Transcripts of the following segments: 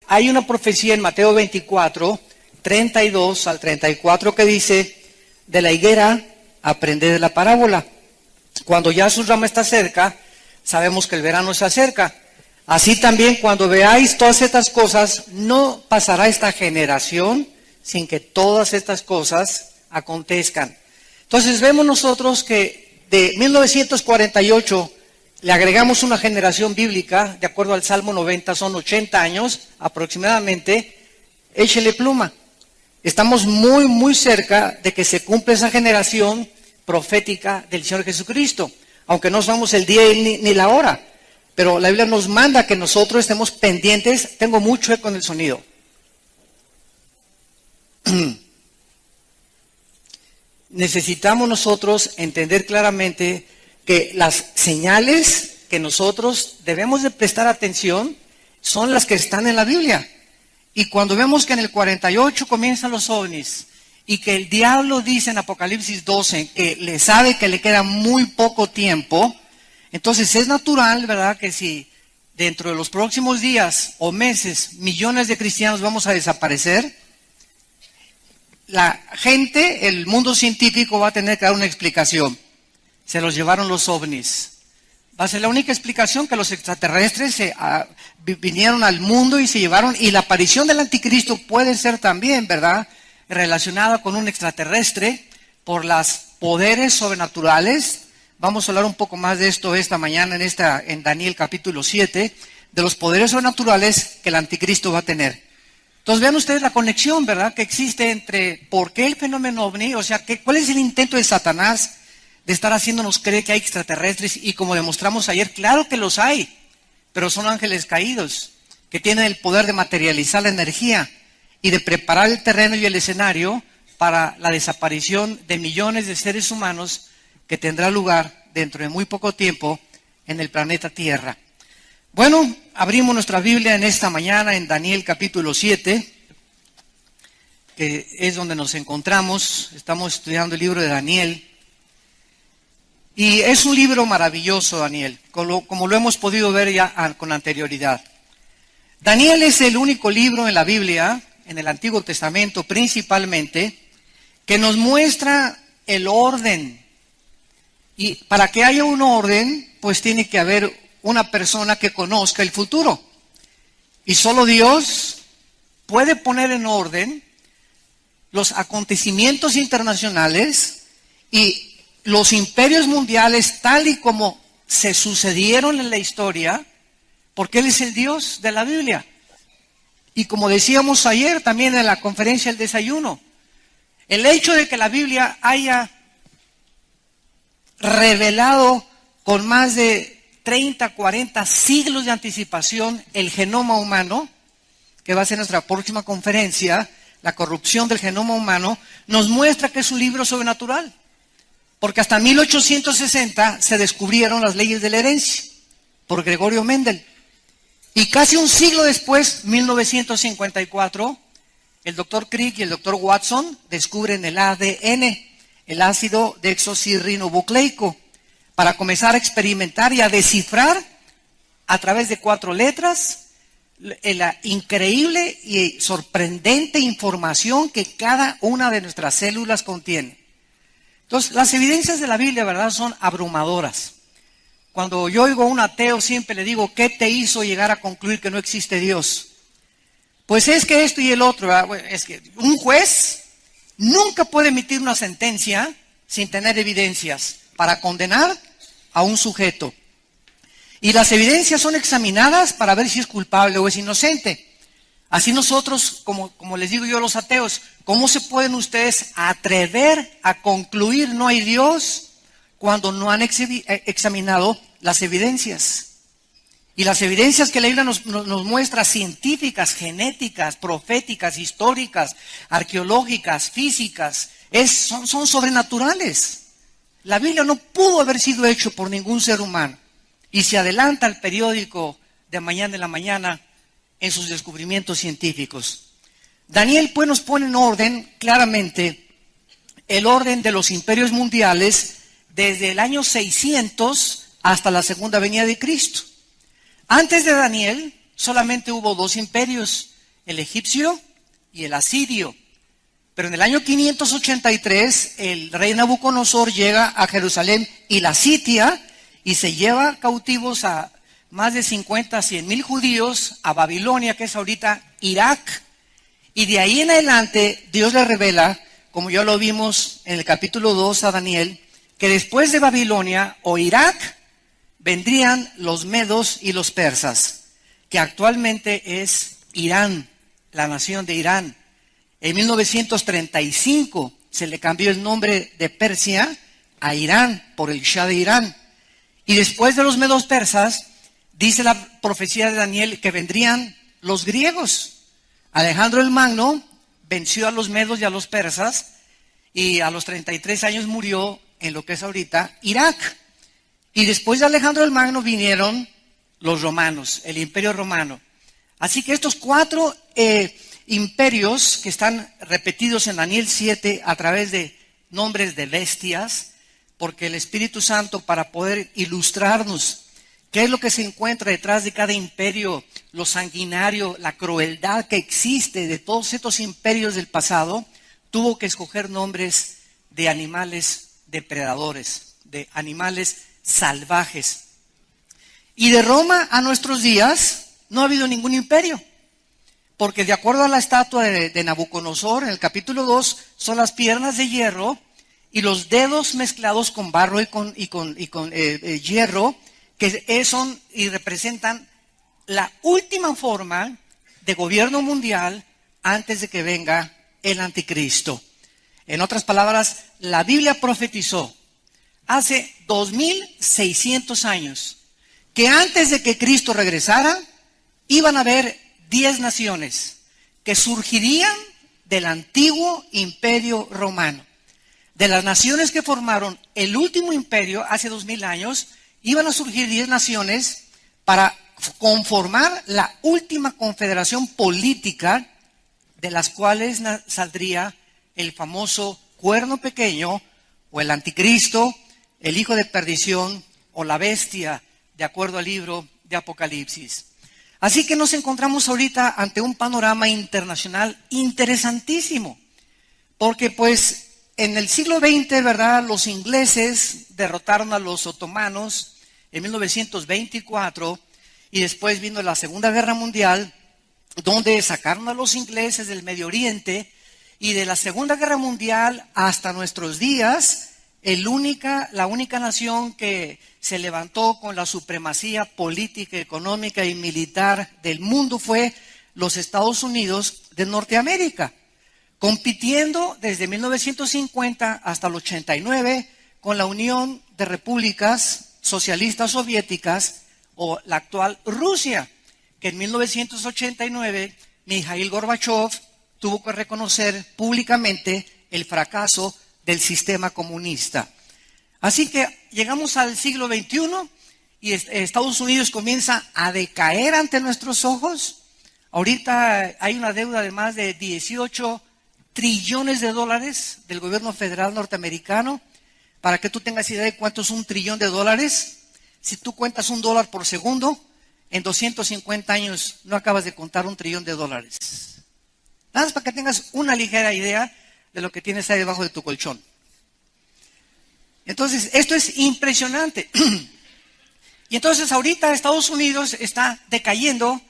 hay una profecía en Mateo 24, 32 al 34 que dice, de la higuera aprended de la parábola. Cuando ya su rama está cerca, sabemos que el verano se acerca. Así también cuando veáis todas estas cosas, no pasará esta generación sin que todas estas cosas acontezcan. Entonces vemos nosotros que de 1948 le agregamos una generación bíblica, de acuerdo al Salmo 90, son 80 años aproximadamente, échele pluma. Estamos muy, muy cerca de que se cumpla esa generación profética del Señor Jesucristo, aunque no sabemos el día ni la hora, pero la Biblia nos manda que nosotros estemos pendientes. Tengo mucho eco en el sonido. Necesitamos nosotros entender claramente que las señales que nosotros debemos de prestar atención son las que están en la Biblia. Y cuando vemos que en el 48 comienzan los ovnis y que el diablo dice en Apocalipsis 12 que le sabe que le queda muy poco tiempo, entonces es natural, ¿verdad?, que si dentro de los próximos días o meses millones de cristianos vamos a desaparecer, la gente, el mundo científico va a tener que dar una explicación. Se los llevaron los ovnis. Va a ser la única explicación, que los extraterrestres vinieron al mundo y se llevaron, y la aparición del anticristo puede ser también, ¿verdad?, relacionada con un extraterrestre por los poderes sobrenaturales. Vamos a hablar un poco más de esto esta mañana en Daniel capítulo 7, de los poderes sobrenaturales que el anticristo va a tener. Entonces vean ustedes la conexión, ¿verdad?, que existe entre por qué el fenómeno ovni, o sea, cuál es el intento de Satanás de estar haciéndonos creer que hay extraterrestres, y como demostramos ayer, claro que los hay, pero son ángeles caídos, que tienen el poder de materializar la energía y de preparar el terreno y el escenario para la desaparición de millones de seres humanos que tendrá lugar dentro de muy poco tiempo en el planeta Tierra. Bueno, abrimos nuestra Biblia en esta mañana en Daniel capítulo 7, que es donde nos encontramos. Estamos estudiando el libro de Daniel. Y es un libro maravilloso, Daniel, como lo hemos podido ver ya con anterioridad. Daniel es el único libro en la Biblia, en el Antiguo Testamento principalmente, que nos muestra el orden. Y para que haya un orden, pues tiene que haber una persona que conozca el futuro. Y solo Dios puede poner en orden los acontecimientos internacionales y los imperios mundiales tal y como se sucedieron en la historia, porque Él es el Dios de la Biblia. Y como decíamos ayer también en la conferencia del desayuno, el hecho de que la Biblia haya revelado con más de 30, 40 siglos de anticipación el genoma humano, que va a ser nuestra próxima conferencia, la corrupción del genoma humano, nos muestra que es un libro sobrenatural. Porque hasta 1860 se descubrieron las leyes de la herencia por Gregorio Mendel. Y casi un siglo después, 1954, el doctor Crick y el doctor Watson descubren el ADN, el ácido desoxirribonucleico, para comenzar a experimentar y a descifrar a través de 4 letras la increíble y sorprendente información que cada una de nuestras células contiene. Entonces, las evidencias de la Biblia, ¿verdad?, son abrumadoras. Cuando yo oigo a un ateo, siempre le digo, ¿qué te hizo llegar a concluir que no existe Dios? Pues es que esto y el otro, ¿verdad? Es que un juez nunca puede emitir una sentencia sin tener evidencias para condenar a un sujeto. Y las evidencias son examinadas para ver si es culpable o es inocente. Así nosotros, como les digo yo a los ateos, ¿cómo se pueden ustedes atrever a concluir no hay Dios cuando no han examinado las evidencias? Y las evidencias que la Biblia nos muestra, científicas, genéticas, proféticas, históricas, arqueológicas, físicas, son sobrenaturales. La Biblia no pudo haber sido hecho por ningún ser humano. Y se adelanta el periódico de Mañana en la Mañana en sus descubrimientos científicos. Daniel pues nos pone en orden claramente el orden de los imperios mundiales desde el año 600 hasta la segunda venida de Cristo. Antes de Daniel solamente hubo 2 imperios, el egipcio y el asirio. Pero en el año 583, el rey Nabucodonosor llega a Jerusalén y la sitia y se lleva cautivos a más de 50, 100,000 judíos a Babilonia, que es ahorita Irak. Y de ahí en adelante, Dios le revela, como ya lo vimos en el capítulo 2 a Daniel, que después de Babilonia o Irak, vendrían los medos y los persas, que actualmente es Irán, la nación de Irán. En 1935 se le cambió el nombre de Persia a Irán por el Shah de Irán. Y después de los medos persas, dice la profecía de Daniel que vendrían los griegos. Alejandro el Magno venció a los medos y a los persas y a los 33 años murió en lo que es ahorita Irak. Y después de Alejandro el Magno vinieron los romanos, el imperio romano. Así que estos cuatro imperios que están repetidos en Daniel 7 a través de nombres de bestias, porque el Espíritu Santo, para poder ilustrarnos qué es lo que se encuentra detrás de cada imperio, lo sanguinario, la crueldad que existe de todos estos imperios del pasado, tuvo que escoger nombres de animales depredadores, de animales salvajes. Y de Roma a nuestros días no ha habido ningún imperio, porque de acuerdo a la estatua de Nabucodonosor, en el capítulo 2, son las piernas de hierro y los dedos mezclados con barro y con hierro, que son y representan la última forma de gobierno mundial antes de que venga el anticristo. En otras palabras, la Biblia profetizó hace 2600 años que antes de que Cristo regresara, iban a haber 10 naciones que surgirían del antiguo imperio romano. De las naciones que formaron el último imperio hace 2000 años, iban a surgir 10 naciones para conformar la última confederación política, de las cuales saldría el famoso cuerno pequeño, o el anticristo, el hijo de perdición, o la bestia, de acuerdo al libro de Apocalipsis. Así que nos encontramos ahorita ante un panorama internacional interesantísimo, porque pues en el siglo XX, ¿verdad?, los ingleses derrotaron a los otomanos en 1924 y después vino la Segunda Guerra Mundial, donde sacaron a los ingleses del Medio Oriente, y de la Segunda Guerra Mundial hasta nuestros días, la única nación que se levantó con la supremacía política, económica y militar del mundo fue los Estados Unidos de Norteamérica, compitiendo desde 1950 hasta el 89 con la Unión de Repúblicas Socialistas Soviéticas, o la actual Rusia, que en 1989 Mikhail Gorbachev tuvo que reconocer públicamente el fracaso del sistema comunista. Así que llegamos al siglo XXI y Estados Unidos comienza a decaer ante nuestros ojos. Ahorita hay una deuda de más de 18 trillones de dólares del gobierno federal norteamericano. Para que tú tengas idea de cuánto es $1 trillón, si tú cuentas $1 por segundo, en 250 años no acabas de contar $1 trillón. Nada más para que tengas una ligera idea de lo que tienes ahí debajo de tu colchón. Entonces, esto es impresionante. Y entonces ahorita Estados Unidos está decayendo,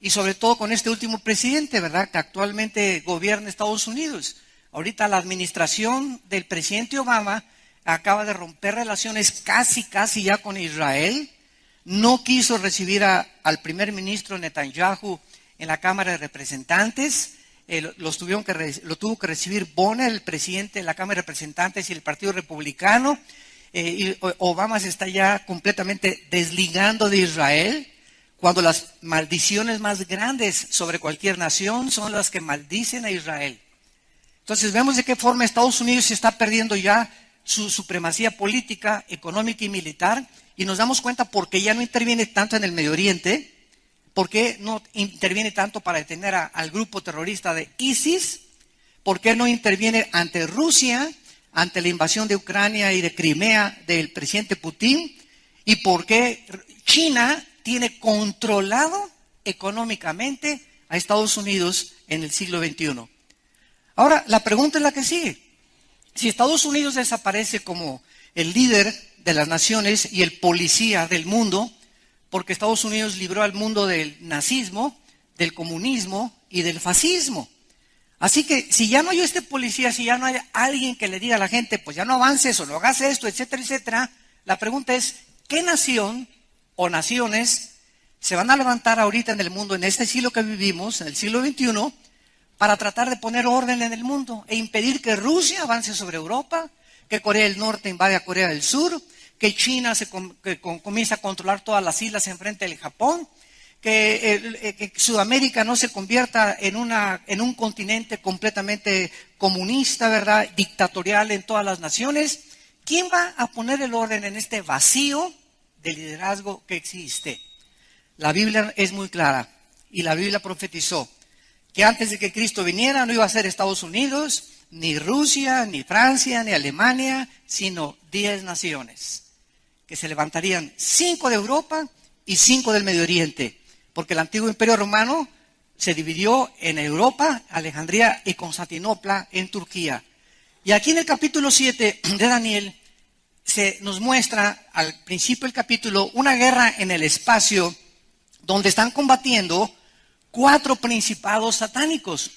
y sobre todo con este último presidente, ¿verdad?, que actualmente gobierna Estados Unidos. Ahorita la administración del presidente Obama acaba de romper relaciones casi ya con Israel. No quiso recibir al primer ministro Netanyahu en la Cámara de Representantes. Lo tuvo que recibir Bonner, el presidente de la Cámara de Representantes y el Partido Republicano. Y Obama se está ya completamente desligando de Israel, cuando las maldiciones más grandes sobre cualquier nación son las que maldicen a Israel. Entonces vemos de qué forma Estados Unidos se está perdiendo ya su supremacía política, económica y militar, y nos damos cuenta por qué ya no interviene tanto en el Medio Oriente. ¿Por qué no interviene tanto para detener al grupo terrorista de ISIS? ¿Por qué no interviene ante Rusia, ante la invasión de Ucrania y de Crimea del presidente Putin? ¿Y por qué China tiene controlado económicamente a Estados Unidos en el siglo XXI. Ahora, la pregunta es la que sigue. Si Estados Unidos desaparece como el líder de las naciones y el policía del mundo, porque Estados Unidos libró al mundo del nazismo, del comunismo y del fascismo. Así que si ya no hay este policía, si ya no hay alguien que le diga a la gente, pues ya no avances o no hagas esto, etcétera, etcétera, la pregunta es, ¿qué nación o naciones se van a levantar ahorita en el mundo, en este siglo que vivimos, en el siglo XXI, para tratar de poner orden en el mundo e impedir que Rusia avance sobre Europa, que Corea del Norte invade a Corea del Sur, que China comience a controlar todas las islas enfrente del Japón, que Sudamérica no se convierta en un continente completamente comunista, ¿verdad? Dictatorial en todas las naciones? ¿Quién va a poner el orden en este vacío de liderazgo que existe? La Biblia es muy clara y la Biblia profetizó que antes de que Cristo viniera no iba a ser Estados Unidos, ni Rusia, ni Francia, ni Alemania, sino 10 naciones, que se levantarían 5 de Europa y 5 del Medio Oriente, porque el antiguo imperio romano se dividió en Europa, Alejandría y Constantinopla en Turquía. Y aquí en el capítulo 7 de Daniel se nos muestra al principio del capítulo una guerra en el espacio donde están combatiendo 4 principados satánicos.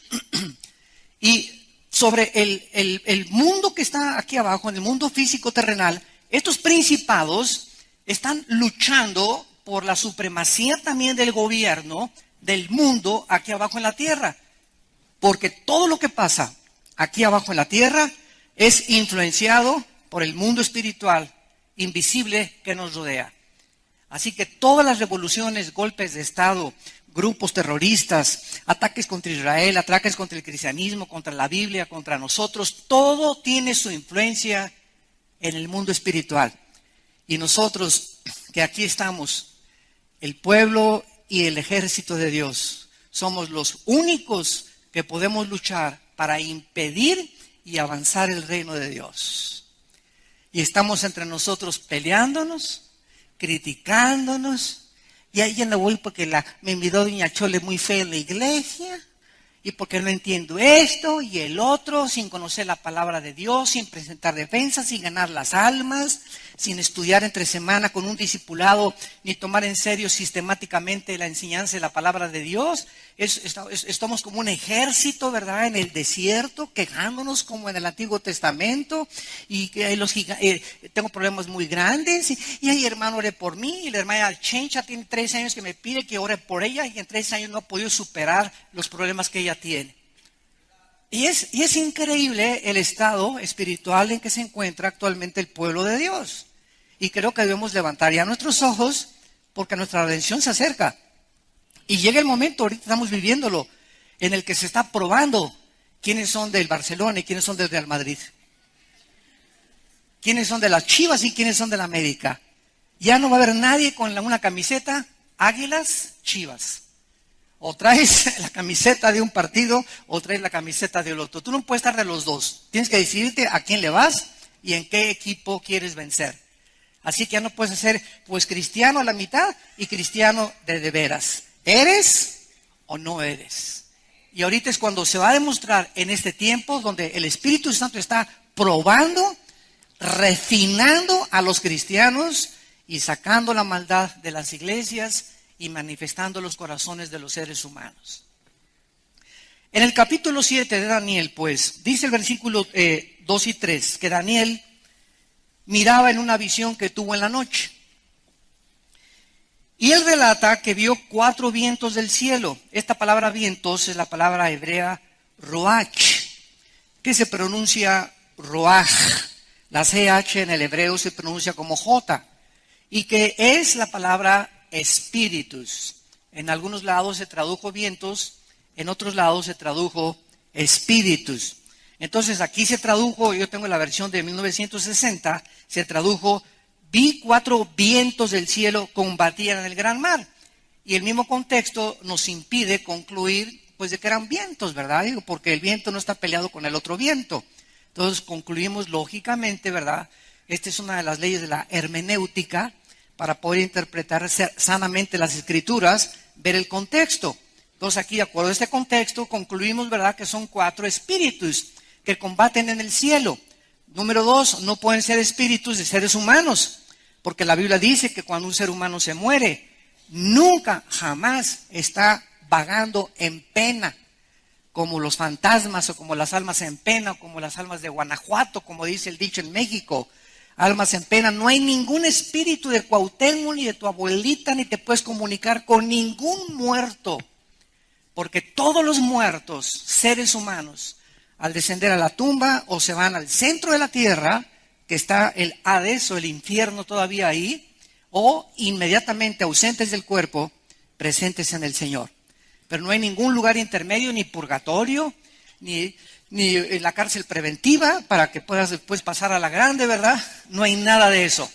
Y sobre el mundo que está aquí abajo, en el mundo físico terrenal, estos principados están luchando por la supremacía también del gobierno del mundo aquí abajo en la tierra. Porque todo lo que pasa aquí abajo en la tierra es influenciado por el mundo espiritual invisible que nos rodea. Así que todas las revoluciones, golpes de Estado, grupos terroristas, ataques contra Israel, ataques contra el cristianismo, contra la Biblia, contra nosotros, todo tiene su influencia en el mundo espiritual. Y nosotros que aquí estamos, el pueblo y el ejército de Dios, somos los únicos que podemos luchar para impedir y avanzar el reino de Dios. Y estamos entre nosotros peleándonos, criticándonos, y ahí ya no voy porque me miró doña Chole muy fea en la iglesia, y porque no entiendo esto y el otro, sin conocer la palabra de Dios, sin presentar defensa, sin ganar las almas, sin estudiar entre semana con un discipulado, ni tomar en serio sistemáticamente la enseñanza de la palabra de Dios. Estamos como un ejército, ¿verdad?, en el desierto, quejándonos como en el Antiguo Testamento, y que tengo problemas muy grandes, y ahí hermano ore por mí, y la hermana Chencha tiene 3 años que me pide que ore por ella, y en 3 años no ha podido superar los problemas que ella tiene. Y es increíble el estado espiritual en que se encuentra actualmente el pueblo de Dios. Y creo que debemos levantar ya nuestros ojos porque nuestra redención se acerca. Y llega el momento, ahorita estamos viviéndolo, en el que se está probando quiénes son del Barcelona y quiénes son del Real Madrid. Quiénes son de las Chivas y quiénes son de la América. Ya no va a haber nadie con una camiseta Águilas, Chivas. O traes la camiseta de un partido o traes la camiseta del otro. Tú no puedes estar de los dos. Tienes que decidirte a quién le vas y en qué equipo quieres vencer. Así que ya no puedes ser pues cristiano a la mitad y cristiano de veras. ¿Eres o no eres? Y ahorita es cuando se va a demostrar en este tiempo donde el Espíritu Santo está probando, refinando a los cristianos y sacando la maldad de las iglesias y manifestando los corazones de los seres humanos. En el capítulo 7 de Daniel, pues, dice el versículo 2 y 3, que Daniel miraba en una visión que tuvo en la noche. Y él relata que vio 4 vientos del cielo. Esta palabra vientos es la palabra hebrea roach, que se pronuncia roaj. La CH en el hebreo se pronuncia como J, y que es la palabra espíritus. En algunos lados se tradujo vientos, en otros lados se tradujo espíritus. Entonces aquí se tradujo, yo tengo la versión de 1960, se tradujo: vi 4 vientos del cielo combatían en el gran mar. Y el mismo contexto nos impide concluir pues de que eran vientos, ¿verdad? Porque el viento no está peleado con el otro viento. Entonces concluimos lógicamente, ¿verdad? Esta es una de las leyes de la hermenéutica para poder interpretar sanamente las escrituras, ver el contexto. Entonces aquí, de acuerdo a este contexto, concluimos, ¿verdad?, que son 4 espíritus que combaten en el cielo. Número 2, no pueden ser espíritus de seres humanos, porque la Biblia dice que cuando un ser humano se muere, nunca, jamás está vagando en pena, como los fantasmas o como las almas en pena, o como las almas de Guanajuato, como dice el dicho en México. Almas en pena, no hay ningún espíritu de Cuauhtémoc ni de tu abuelita, ni te puedes comunicar con ningún muerto. Porque todos los muertos, seres humanos, al descender a la tumba o se van al centro de la tierra, que está el Hades o el infierno todavía ahí, o inmediatamente ausentes del cuerpo, presentes en el Señor. Pero no hay ningún lugar intermedio, ni purgatorio, ni en la cárcel preventiva, para que puedas después pasar a la grande, ¿verdad? No hay nada de eso.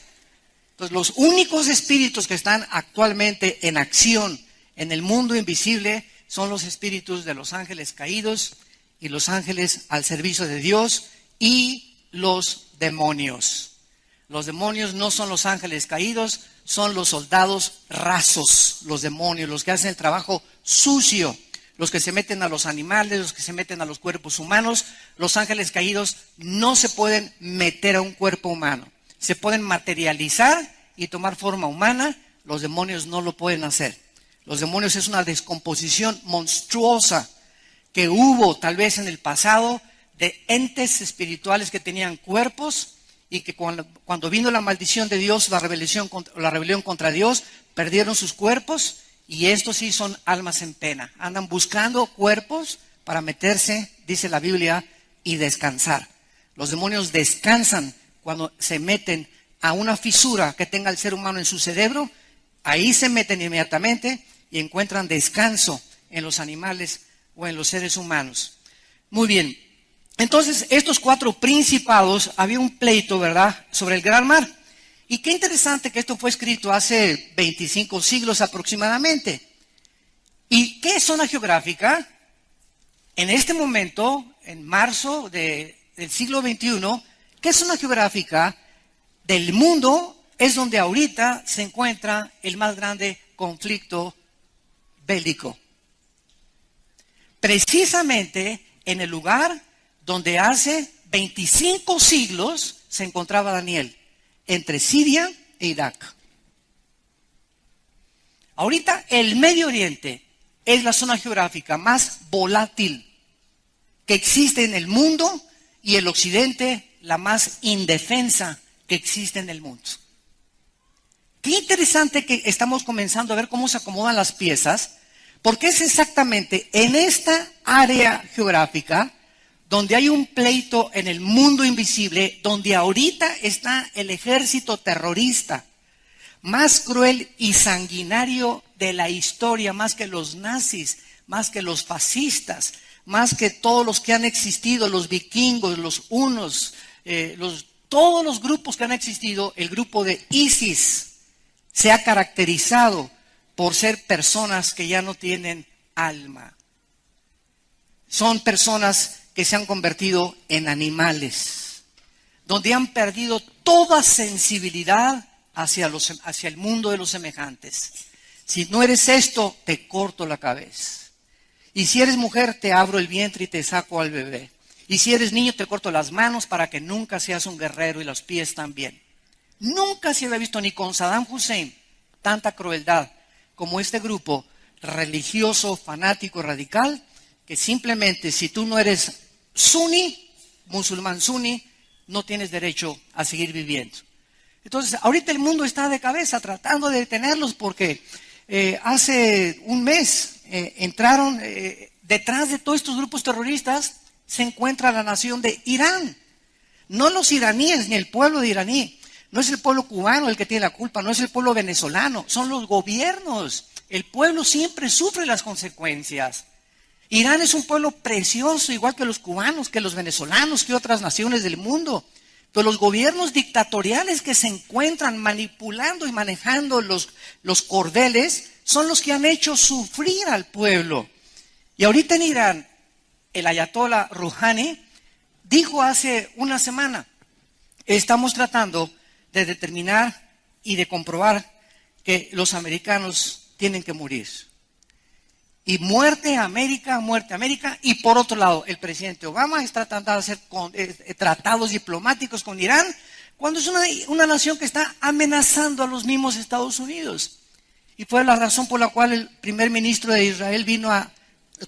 Entonces, los únicos espíritus que están actualmente en acción en el mundo invisible son los espíritus de los ángeles caídos y los ángeles al servicio de Dios y los demonios. Los demonios no son los ángeles caídos, son los soldados rasos, los demonios, los que hacen el trabajo sucio, los que se meten a los animales, los que se meten a los cuerpos humanos. Los ángeles caídos no se pueden meter a un cuerpo humano. Se pueden materializar y tomar forma humana. Los demonios no lo pueden hacer. Los demonios es una descomposición monstruosa que hubo tal vez en el pasado de entes espirituales que tenían cuerpos y que cuando vino la maldición de Dios, la rebelión contra Dios, perdieron sus cuerpos. Y estos sí son almas en pena. Andan buscando cuerpos para meterse, dice la Biblia, y descansar. Los demonios descansan cuando se meten a una fisura que tenga el ser humano en su cerebro. Ahí se meten inmediatamente y encuentran descanso en los animales o en los seres humanos. Muy bien. Entonces, estos 4 principados, había un pleito, ¿verdad?, sobre el gran mar. Y qué interesante que esto fue escrito hace 25 siglos aproximadamente. ¿Y qué es zona geográfica? En este momento, en marzo del siglo XXI, ¿qué es zona geográfica del mundo? Es donde ahorita se encuentra el más grande conflicto bélico. Precisamente en el lugar donde hace 25 siglos se encontraba Daniel, entre Siria e Irak. Ahorita el Medio Oriente es la zona geográfica más volátil que existe en el mundo y el Occidente la más indefensa que existe en el mundo. Qué interesante que estamos comenzando a ver cómo se acomodan las piezas, porque es exactamente en esta área geográfica donde hay un pleito en el mundo invisible, donde ahorita está el ejército terrorista más cruel y sanguinario de la historia, más que los nazis, más que los fascistas, más que todos los que han existido, los vikingos, los hunos, todos los grupos que han existido. El grupo de ISIS se ha caracterizado por ser personas que ya no tienen alma. Son personas que se han convertido en animales, donde han perdido toda sensibilidad hacia el mundo de los semejantes. Si no eres esto, te corto la cabeza. Y si eres mujer, te abro el vientre y te saco al bebé. Y si eres niño, te corto las manos para que nunca seas un guerrero y los pies también. Nunca se había visto ni con Saddam Hussein tanta crueldad como este grupo religioso, fanático, radical, que simplemente si tú no eres suní, musulmán suní, no tienes derecho a seguir viviendo. Entonces, ahorita el mundo está de cabeza tratando de detenerlos porque hace un mes entraron detrás de todos estos grupos terroristas, se encuentra la nación de Irán. No los iraníes ni el pueblo de iraní. No es el pueblo cubano el que tiene la culpa, no es el pueblo venezolano, son los gobiernos. El pueblo siempre sufre las consecuencias. Irán es un pueblo precioso, igual que los cubanos, que los venezolanos, que otras naciones del mundo. Pero los gobiernos dictatoriales que se encuentran manipulando y manejando los cordeles son los que han hecho sufrir al pueblo. Y ahorita en Irán, el ayatollah Rouhani dijo hace una semana, estamos tratando de determinar y de comprobar que los americanos tienen que morir. Y muerte a América. Y por otro lado, el presidente Obama está tratando de hacer tratados diplomáticos con Irán, cuando es una nación que está amenazando a los mismos Estados Unidos. Y fue la razón por la cual el primer ministro de Israel vino al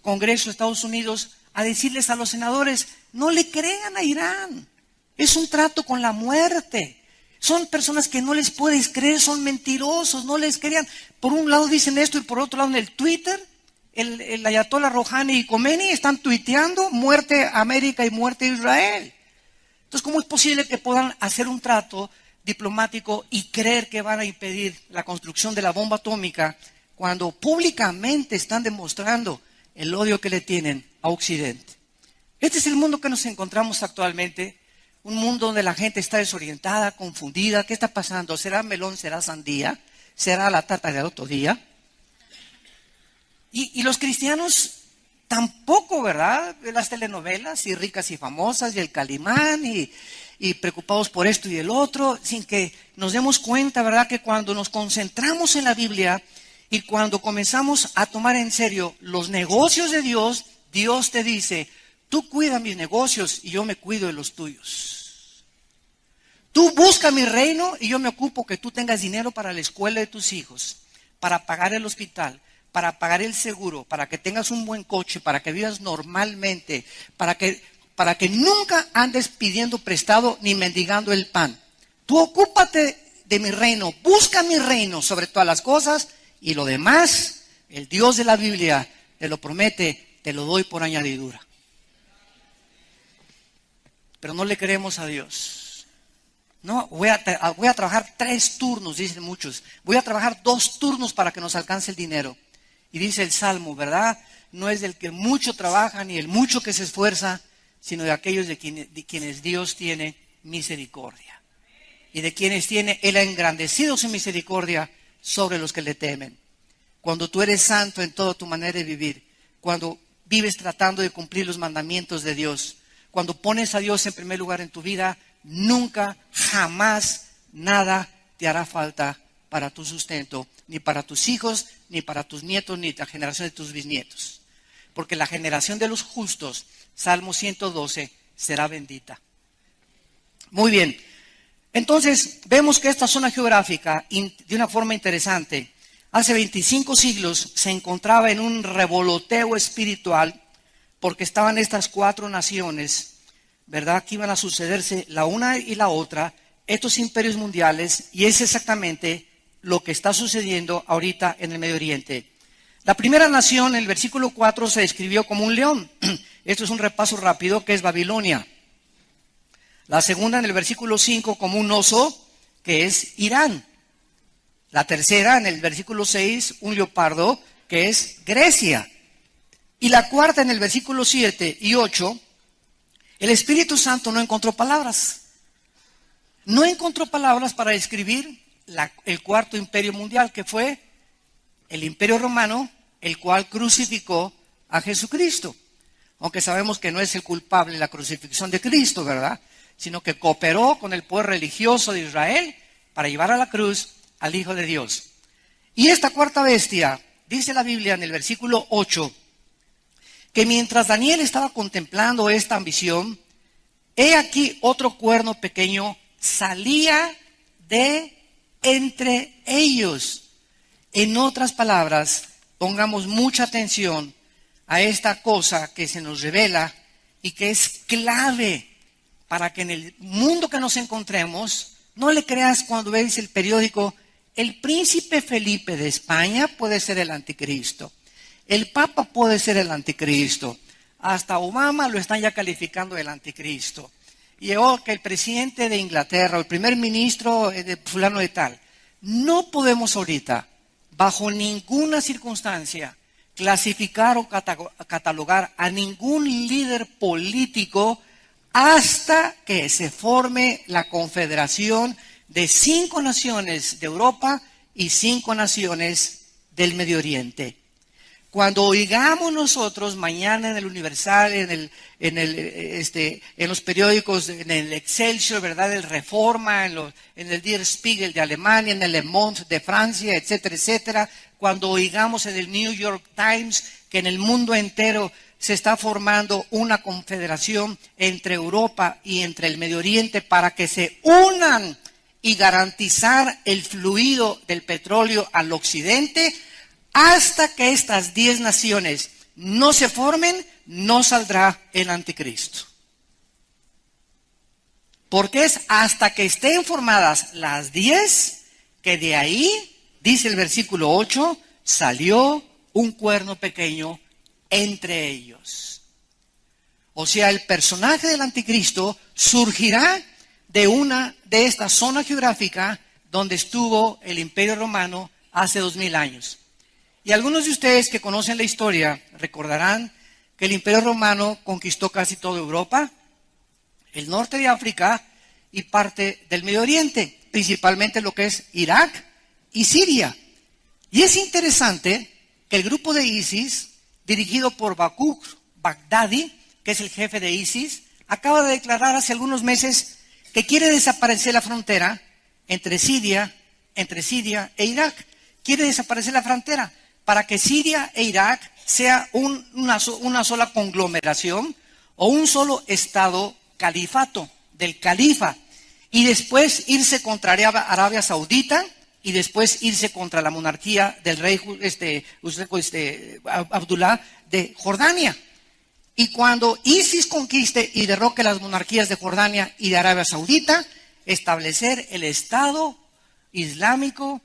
Congreso de Estados Unidos a decirles a los senadores: no le crean a Irán, es un trato con la muerte. Son personas que no les puedes creer, son mentirosos, no les crean. Por un lado dicen esto y por otro lado en el Twitter, el Ayatollah Rouhani y Khomeini están tuiteando muerte a América y muerte a Israel. Entonces, ¿cómo es posible que puedan hacer un trato diplomático y creer que van a impedir la construcción de la bomba atómica cuando públicamente están demostrando el odio que le tienen a Occidente? Este es el mundo que nos encontramos actualmente, un mundo donde la gente está desorientada, confundida. ¿Qué está pasando? ¿Será melón? ¿Será sandía? ¿Será la tarta del otro día? Y los cristianos tampoco, ¿verdad? Las telenovelas y ricas y famosas y el Calimán y preocupados por esto y el otro, sin que nos demos cuenta, ¿verdad? Que cuando nos concentramos en la Biblia y cuando comenzamos a tomar en serio los negocios de Dios, Dios te dice: tú cuida mis negocios y yo me cuido de los tuyos. Tú busca mi reino y yo me ocupo que tú tengas dinero para la escuela de tus hijos, para pagar el hospital, para pagar el seguro, para que tengas un buen coche, para que vivas normalmente, para que nunca andes pidiendo prestado ni mendigando el pan. Tú ocúpate de mi reino, busca mi reino sobre todas las cosas, y lo demás, el Dios de la Biblia te lo promete, te lo doy por añadidura. Pero no le creemos a Dios. No, voy a trabajar 3 turnos, dicen muchos. Voy a trabajar 2 turnos para que nos alcance el dinero. Y dice el Salmo, ¿verdad? No es del que mucho trabaja ni el mucho que se esfuerza, sino de aquellos de quienes Dios tiene misericordia. Y de quienes Él ha engrandecido su misericordia sobre los que le temen. Cuando tú eres santo en toda tu manera de vivir, cuando vives tratando de cumplir los mandamientos de Dios, cuando pones a Dios en primer lugar en tu vida, nunca, jamás, nada te hará falta para tu sustento, ni para tus hijos, ni para tus nietos, ni la generación de tus bisnietos. Porque la generación de los justos, Salmo 112, será bendita. Muy bien. Entonces, vemos que esta zona geográfica, de una forma interesante, hace 25 siglos se encontraba en un revoloteo espiritual, porque estaban estas 4 naciones, ¿verdad?, que iban a sucederse la una y la otra, estos imperios mundiales, y es exactamente lo que está sucediendo ahorita en el Medio Oriente. La primera nación, en el versículo 4, se describió como un león. Esto es un repaso rápido, que es Babilonia. La segunda, en el versículo 5, como un oso, que es Irán. La tercera, en el versículo 6, un leopardo, que es Grecia. Y la cuarta, en el versículo 7 y 8, el Espíritu Santo no encontró palabras. No encontró palabras para describir el cuarto imperio mundial, que fue el Imperio Romano, el cual crucificó a Jesucristo. Aunque sabemos que no es el culpable de la crucifixión de Cristo, ¿verdad? Sino que cooperó con el poder religioso de Israel para llevar a la cruz al Hijo de Dios. Y esta cuarta bestia, dice la Biblia en el versículo 8, que mientras Daniel estaba contemplando esta ambición, he aquí otro cuerno pequeño salía de entre ellos. En otras palabras, pongamos mucha atención a esta cosa que se nos revela y que es clave para que en el mundo que nos encontremos, no le creas cuando ves el periódico: el príncipe Felipe de España puede ser el anticristo, el papa puede ser el anticristo, hasta Obama lo están ya calificando del anticristo. Y que el presidente de Inglaterra o el primer ministro de fulano de tal. No podemos ahorita, bajo ninguna circunstancia, clasificar o catalogar a ningún líder político hasta que se forme la confederación de 5 naciones de Europa y 5 naciones del Medio Oriente. Cuando oigamos nosotros mañana en el Universal, en los periódicos, en el Excelsior, ¿verdad?, el Reforma, en el Der Spiegel de Alemania, en el Le Monde de Francia, etcétera, etcétera, cuando oigamos en el New York Times que en el mundo entero se está formando una confederación entre Europa y entre el Medio Oriente para que se unan y garantizar el fluido del petróleo al occidente. Hasta que estas 10 naciones no se formen, no saldrá el anticristo. Porque es hasta que estén formadas las 10 que de ahí, dice el versículo 8, salió un cuerno pequeño entre ellos. O sea, el personaje del anticristo surgirá de esta zona geográfica donde estuvo el Imperio Romano hace 2000 años. Y algunos de ustedes que conocen la historia recordarán que el Imperio Romano conquistó casi toda Europa, el norte de África y parte del Medio Oriente, principalmente lo que es Irak y Siria. Y es interesante que el grupo de ISIS, dirigido por Baghdadi, que es el jefe de ISIS, acaba de declarar hace algunos meses que quiere desaparecer la frontera entre Siria e Irak. Quiere desaparecer la frontera para que Siria e Irak sea una sola conglomeración o un solo estado califato del califa, y después irse contra Arabia Saudita y después irse contra la monarquía del rey Abdullah de Jordania. Y cuando ISIS conquiste y derroque las monarquías de Jordania y de Arabia Saudita, establecer el Estado Islámico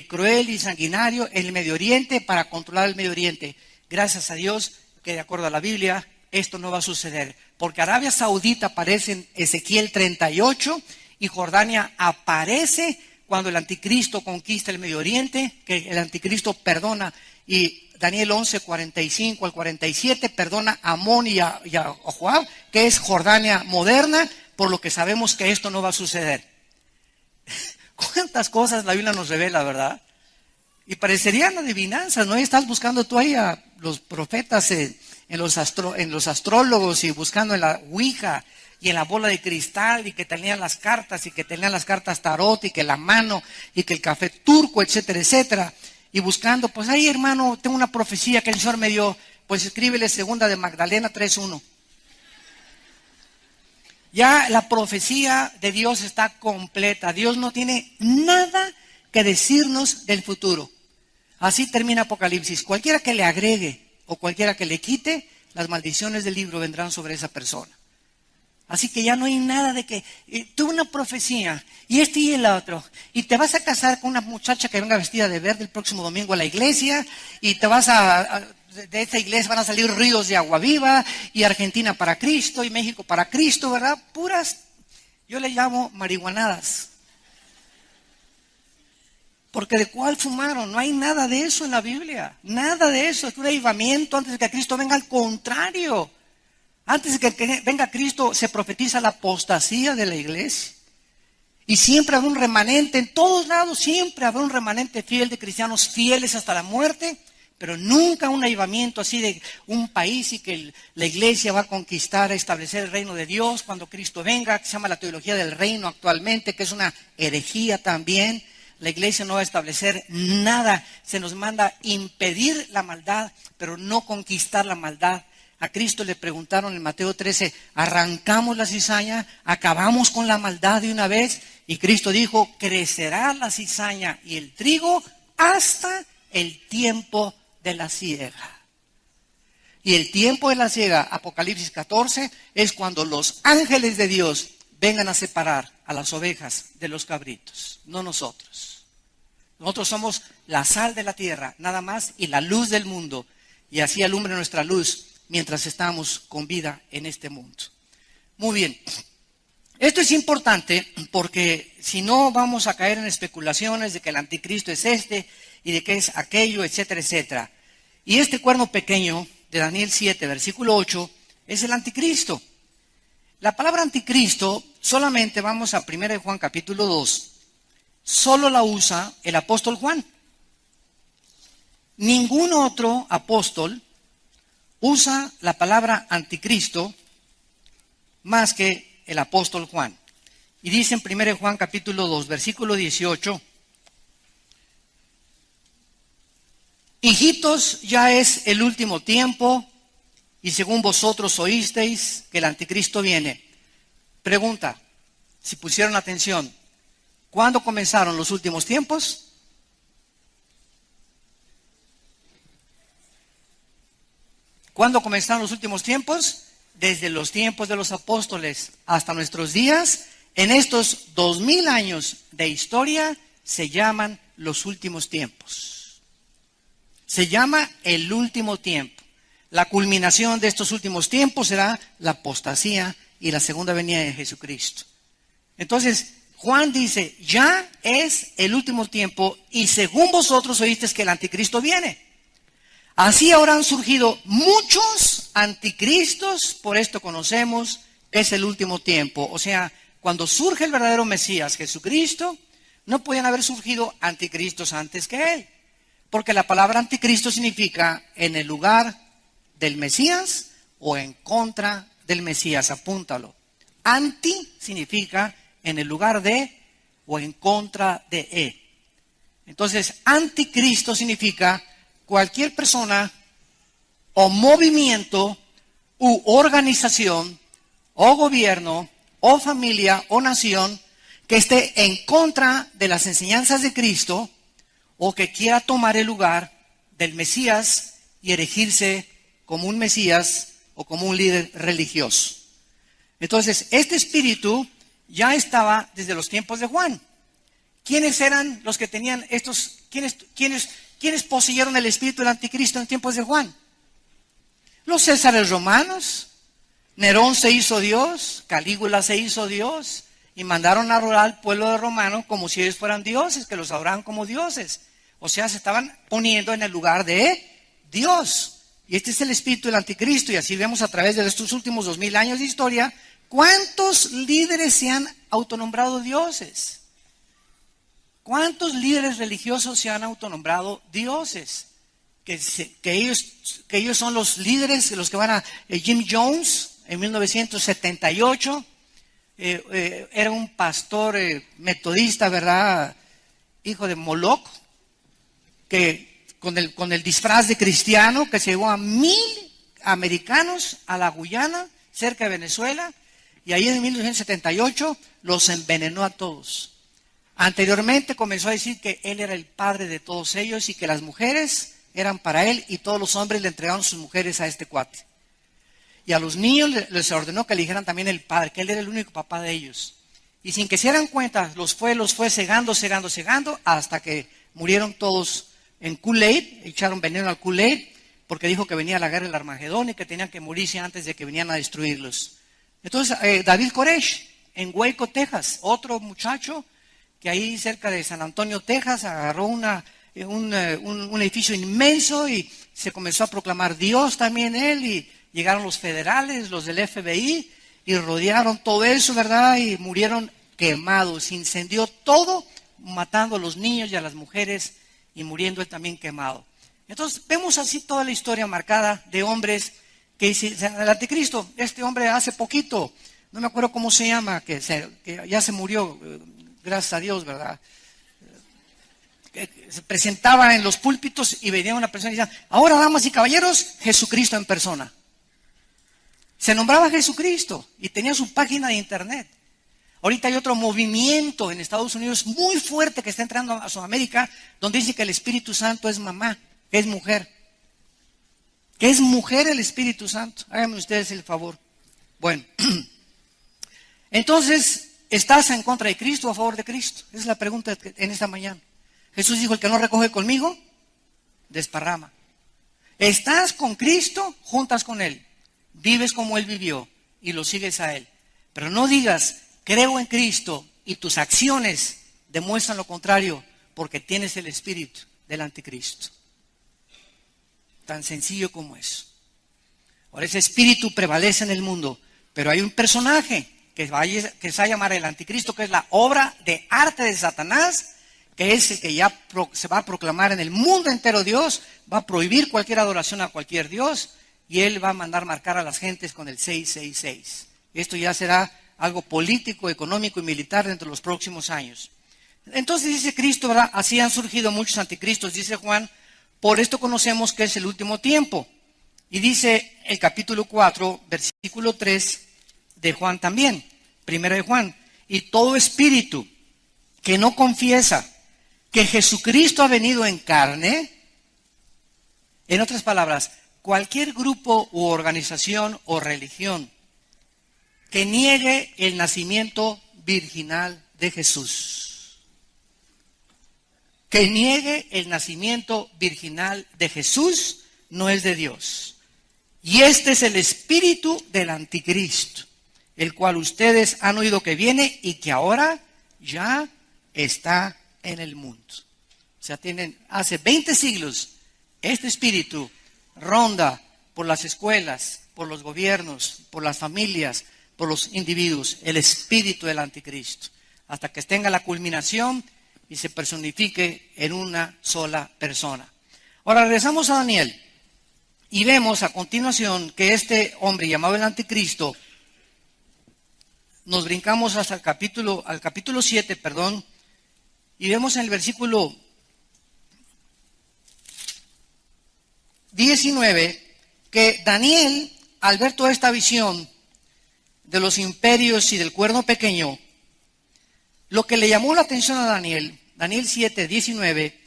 cruel y sanguinario en el Medio Oriente para controlar el Medio Oriente. Gracias a Dios que de acuerdo a la Biblia esto no va a suceder, porque Arabia Saudita aparece en Ezequiel 38 y Jordania aparece cuando el anticristo conquista el Medio Oriente, que el anticristo perdona, y Daniel 11, 45 al 47 perdona a Amón y a Joab, que es Jordania moderna, por lo que sabemos que esto no va a suceder. ¿Cuántas cosas la Biblia nos revela, verdad? Y parecerían adivinanzas, ¿no? Estás buscando tú ahí a los profetas en los astrólogos y buscando en la Ouija y en la bola de cristal y que tenían las cartas y que tenían las cartas tarot y que la mano y que el café turco, etcétera, etcétera. Y buscando, pues ahí hermano, tengo una profecía que el Señor me dio, pues escríbele segunda de Magdalena 3:1. Ya la profecía de Dios está completa. Dios no tiene nada que decirnos del futuro. Así termina Apocalipsis. Cualquiera que le agregue o cualquiera que le quite, las maldiciones del libro vendrán sobre esa persona. Así que ya no hay nada de que tuve una profecía y este y el otro, y te vas a casar con una muchacha que venga vestida de verde el próximo domingo a la iglesia, y te vas de esta iglesia van a salir ríos de agua viva, y Argentina para Cristo y México para Cristo, ¿verdad? Puras, yo le llamo marihuanadas. Porque ¿de cuál fumaron? No hay nada de eso en la Biblia, nada de eso. Es un avivamiento antes de que Cristo venga, al contrario. Antes de que venga Cristo se profetiza la apostasía de la iglesia. Y siempre habrá un remanente, en todos lados siempre habrá un remanente fiel de cristianos fieles hasta la muerte, pero nunca un avivamiento así de un país y que la iglesia va a conquistar, a establecer el reino de Dios cuando Cristo venga, que se llama la teología del reino actualmente, que es una herejía también. La iglesia no va a establecer nada, se nos manda impedir la maldad, pero no conquistar la maldad. A Cristo le preguntaron en Mateo 13, ¿arrancamos la cizaña? ¿Acabamos con la maldad de una vez? Y Cristo dijo, crecerá la cizaña y el trigo hasta el tiempo de la siega. Y el tiempo de la siega, Apocalipsis 14, es cuando los ángeles de Dios vengan a separar a las ovejas de los cabritos, no nosotros. Nosotros somos la sal de la tierra, nada más, y la luz del mundo. Y así alumbre nuestra luz mientras estamos con vida en este mundo. Muy bien. Esto es importante porque si no vamos a caer en especulaciones de que el anticristo es este y de que es aquello, etcétera, etcétera. Y este cuerno pequeño de Daniel 7, versículo 8, es el anticristo. La palabra anticristo solamente vamos a 1 Juan capítulo 2. Solo la usa el apóstol Juan. Ningún otro apóstol usa la palabra anticristo más que el apóstol Juan. Y dice en 1 Juan capítulo 2, versículo 18, hijitos, ya es el último tiempo y según vosotros oísteis que el anticristo viene. Pregunta, si pusieron atención, ¿cuándo comenzaron los últimos tiempos? ¿Cuándo comenzaron los últimos tiempos? Desde los tiempos de los apóstoles hasta nuestros días. En estos 2000 años de historia se llaman los últimos tiempos. Se llama el último tiempo. La culminación de estos últimos tiempos será la apostasía y la segunda venida de Jesucristo. Entonces, Juan dice, ya es el último tiempo y según vosotros oísteis que el anticristo viene. Así habrán surgido muchos anticristos, por esto conocemos que es el último tiempo. O sea, cuando surge el verdadero Mesías, Jesucristo, no podían haber surgido anticristos antes que él. Porque la palabra anticristo significa en el lugar del Mesías o en contra del Mesías, apúntalo. Anti significa en el lugar de o en contra de. Entonces, anticristo significa cualquier persona o movimiento u organización o gobierno o familia o nación que esté en contra de las enseñanzas de Cristo o que quiera tomar el lugar del Mesías y erigirse como un Mesías o como un líder religioso. Entonces, este espíritu ya estaba desde los tiempos de Juan. ¿Quiénes eran los que tenían estos? ¿Quiénes poseyeron el espíritu del anticristo en tiempos de Juan? Los Césares romanos. Nerón se hizo Dios, Calígula se hizo Dios y mandaron a adorar al pueblo de romano como si ellos fueran dioses, que los adoraban como dioses. O sea, se estaban poniendo en el lugar de Dios. Y este es el espíritu del anticristo. Y así vemos a través de estos últimos 2000 años de historia cuántos líderes se han autonombrado dioses. ¿Cuántos líderes religiosos se han autonombrado dioses? Que ellos son los líderes, los que van a Jim Jones en 1978. Era un pastor metodista, ¿verdad? Hijo de Moloch, que con el disfraz de cristiano, que se llevó a 1000 americanos a la Guyana, cerca de Venezuela, y ahí en 1978 los envenenó a todos. Anteriormente comenzó a decir que él era el padre de todos ellos y que las mujeres eran para él y todos los hombres le entregaron sus mujeres a este cuate. Y a los niños les ordenó que eligieran también el padre, que él era el único papá de ellos. Y sin que se dieran cuenta, los fue cegando, hasta que murieron todos en Kool-Aid, echaron veneno al Kool-Aid, porque dijo que venía la guerra del Armagedón y que tenían que morirse antes de que vinieran a destruirlos. Entonces, David Koresh, en Waco, Texas, otro muchacho que ahí cerca de San Antonio, Texas, agarró un edificio inmenso y se comenzó a proclamar Dios también él, y llegaron los federales, los del FBI, y rodearon todo eso, ¿verdad? Y murieron quemados, se incendió todo, matando a los niños y a las mujeres, y muriendo él también quemado. Entonces, vemos así toda la historia marcada de hombres que dicen, el anticristo, este hombre hace poquito, no me acuerdo cómo se llama, que ya se murió, gracias a Dios, ¿verdad? Se presentaba en los púlpitos y venía una persona y decía, ahora, damas y caballeros, Jesucristo en persona. Se nombraba Jesucristo y tenía su página de internet. Ahorita hay otro movimiento en Estados Unidos muy fuerte que está entrando a Sudamérica, donde dice que el Espíritu Santo es mamá, que es mujer. Que es mujer el Espíritu Santo. Háganme ustedes el favor. Bueno, entonces, ¿estás en contra de Cristo o a favor de Cristo? Esa es la pregunta en esta mañana. Jesús dijo, el que no recoge conmigo, desparrama. ¿Estás con Cristo? Juntas con Él. Vives como Él vivió y lo sigues a Él. Pero no digas, creo en Cristo y tus acciones demuestran lo contrario porque tienes el espíritu del anticristo. Tan sencillo como eso. Ahora ese espíritu prevalece en el mundo, pero hay un personaje que se va a llamar el anticristo, que es la obra de arte de Satanás, que es el que ya se va a proclamar en el mundo entero Dios, va a prohibir cualquier adoración a cualquier Dios, y él va a mandar marcar a las gentes con el 666. Esto ya será algo político, económico y militar dentro de los próximos años. Entonces dice Cristo, ¿verdad? Así han surgido muchos anticristos, dice Juan, Por esto conocemos que es el último tiempo. Y dice el capítulo 4, versículo 3 de Juan también, primera de Juan. Y todo espíritu que no confiesa que Jesucristo ha venido en carne, en otras palabras, cualquier grupo u organización o religión que niegue el nacimiento virginal de Jesús, que niegue el nacimiento virginal de Jesús, no es de Dios. Y este es el espíritu del anticristo, el cual ustedes han oído que viene y que ahora ya está en el mundo. O sea, hace 20 siglos, este espíritu ronda por las escuelas, por los gobiernos, por las familias, por los individuos, el espíritu del anticristo, hasta que tenga la culminación y se personifique en una sola persona. Ahora regresamos a Daniel y vemos a continuación que este hombre llamado el anticristo, nos brincamos hasta al capítulo 7, y vemos en el versículo 19 que Daniel, al ver toda esta visión de los imperios y del cuerno pequeño, lo que le llamó la atención a Daniel 7, 19,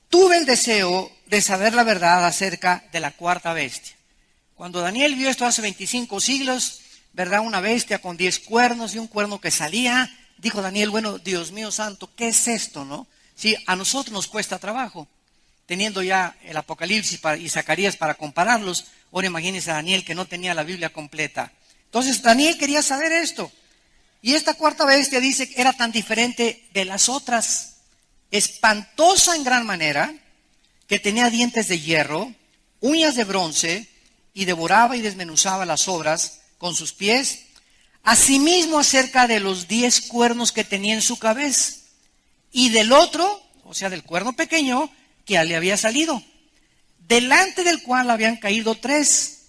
tuve el deseo de saber la verdad acerca de la cuarta bestia. Cuando Daniel vio esto hace 25 siglos, ¿verdad? Una bestia con 10 cuernos y un cuerno que salía, dijo Daniel, bueno, Dios mío santo, ¿qué es esto, no? Sí, a nosotros nos cuesta trabajo, teniendo ya el Apocalipsis y Zacarías para compararlos. Ahora imagínense a Daniel que no tenía la Biblia completa. Entonces Daniel quería saber esto. Y esta cuarta bestia dice que era tan diferente de las otras, espantosa en gran manera, que tenía dientes de hierro, uñas de bronce, y devoraba y desmenuzaba las obras con sus pies. Asimismo acerca de los 10 cuernos que tenía en su cabeza, y del otro, o sea del cuerno pequeño, que le había salido, delante del cual habían caído 3.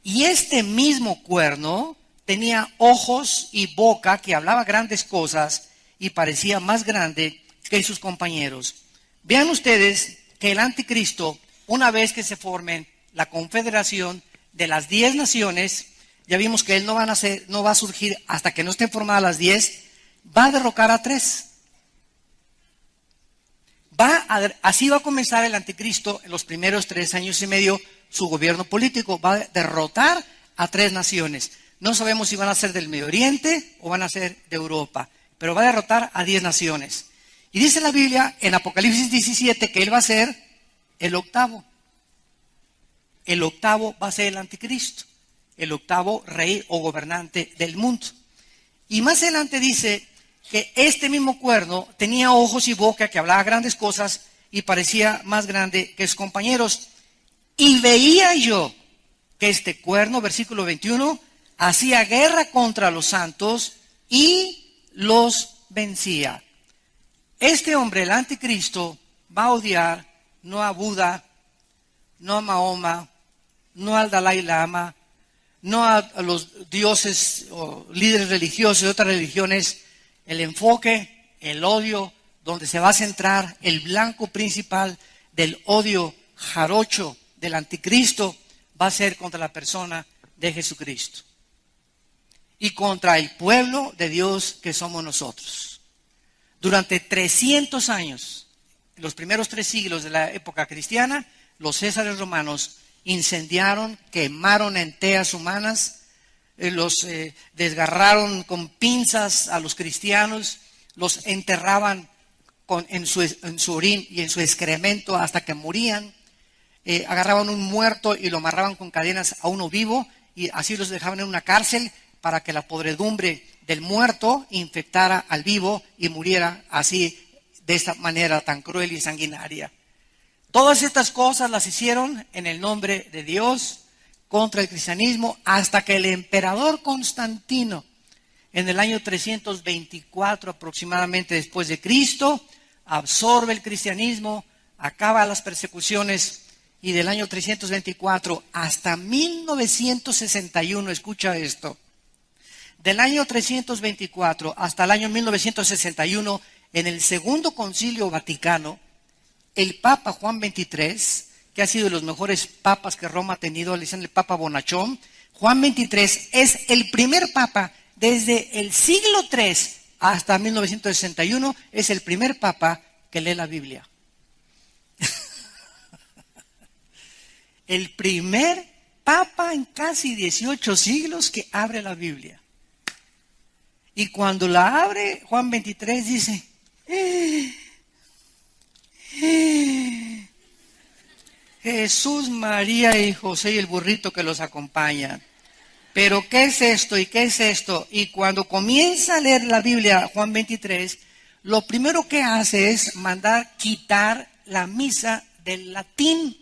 Y este mismo cuerno tenía ojos y boca que hablaba grandes cosas y parecía más grande que sus compañeros. Vean ustedes que el anticristo, una vez que se formen la confederación de las 10 naciones, ya vimos que él no va a surgir hasta que no estén formadas las 10, va a derrocar a 3. Así va a comenzar el anticristo en los primeros 3 años y medio su gobierno político. Va a derrotar a 3 naciones. No sabemos si van a ser del Medio Oriente o van a ser de Europa, pero va a derrotar a 10 naciones. Y dice la Biblia en Apocalipsis 17 que él va a ser el octavo. El octavo va a ser el anticristo, el octavo rey o gobernante del mundo. Y más adelante dice que este mismo cuerno tenía ojos y boca que hablaba grandes cosas y parecía más grande que sus compañeros. Y veía yo que este cuerno, versículo 21, hacía guerra contra los santos y los vencía. Este hombre, el anticristo, va a odiar no a Buda, no a Mahoma, no al Dalai Lama, no a los dioses o líderes religiosos de otras religiones. El enfoque, el odio, donde se va a centrar el blanco principal del odio jarocho del anticristo, va a ser contra la persona de Jesucristo y contra el pueblo de Dios que somos nosotros. Durante 300 años, los primeros 3 siglos de la época cristiana, los césares romanos incendiaron, quemaron enteras humanas, los desgarraron con pinzas a los cristianos, los enterraban en su orín y en su excremento hasta que morían. Agarraban un muerto y lo amarraban con cadenas a uno vivo y así los dejaban en una cárcel para que la podredumbre del muerto infectara al vivo y muriera así, de esta manera tan cruel y sanguinaria. Todas estas cosas las hicieron en el nombre de Dios contra el cristianismo, hasta que el emperador Constantino, en el año 324 aproximadamente después de Cristo, absorbe el cristianismo, acaba las persecuciones, y del año 324 hasta 1961, escucha esto, del año 324 hasta el año 1961, en el Segundo Concilio Vaticano, el Papa Juan XXIII que ha sido de los mejores papas que Roma ha tenido, le dicen el Papa Bonachón. Juan 23 es el primer papa desde el siglo III hasta 1961, es el primer papa que lee la Biblia. El primer papa en casi 18 siglos que abre la Biblia. Y cuando la abre, Juan 23 dice, Jesús, María y José y el burrito que los acompañan. Pero ¿qué es esto y qué es esto? Y cuando comienza a leer la Biblia, Juan 23, lo primero que hace es mandar quitar la misa del latín,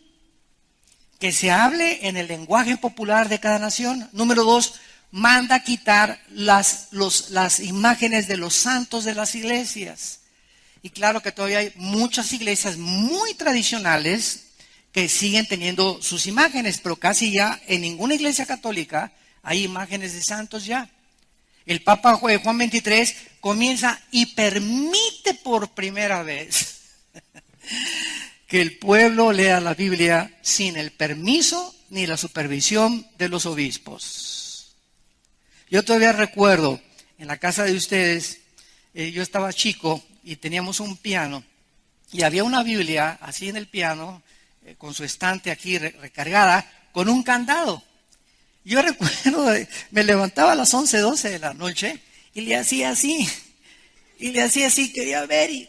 que se hable en el lenguaje popular de cada nación. Número 2, manda quitar las imágenes de los santos de las iglesias. Y claro que todavía hay muchas iglesias muy tradicionales que siguen teniendo sus imágenes, pero casi ya en ninguna iglesia católica hay imágenes de santos ya. El Papa Juan 23 comienza y permite por primera vez que el pueblo lea la Biblia sin el permiso ni la supervisión de los obispos. Yo todavía recuerdo, en la casa de ustedes, yo estaba chico y teníamos un piano y había una Biblia así en el piano, con su estante aquí recargada, con un candado. Yo recuerdo, me levantaba a las 11, 12 de la noche y le hacía así, quería ver, y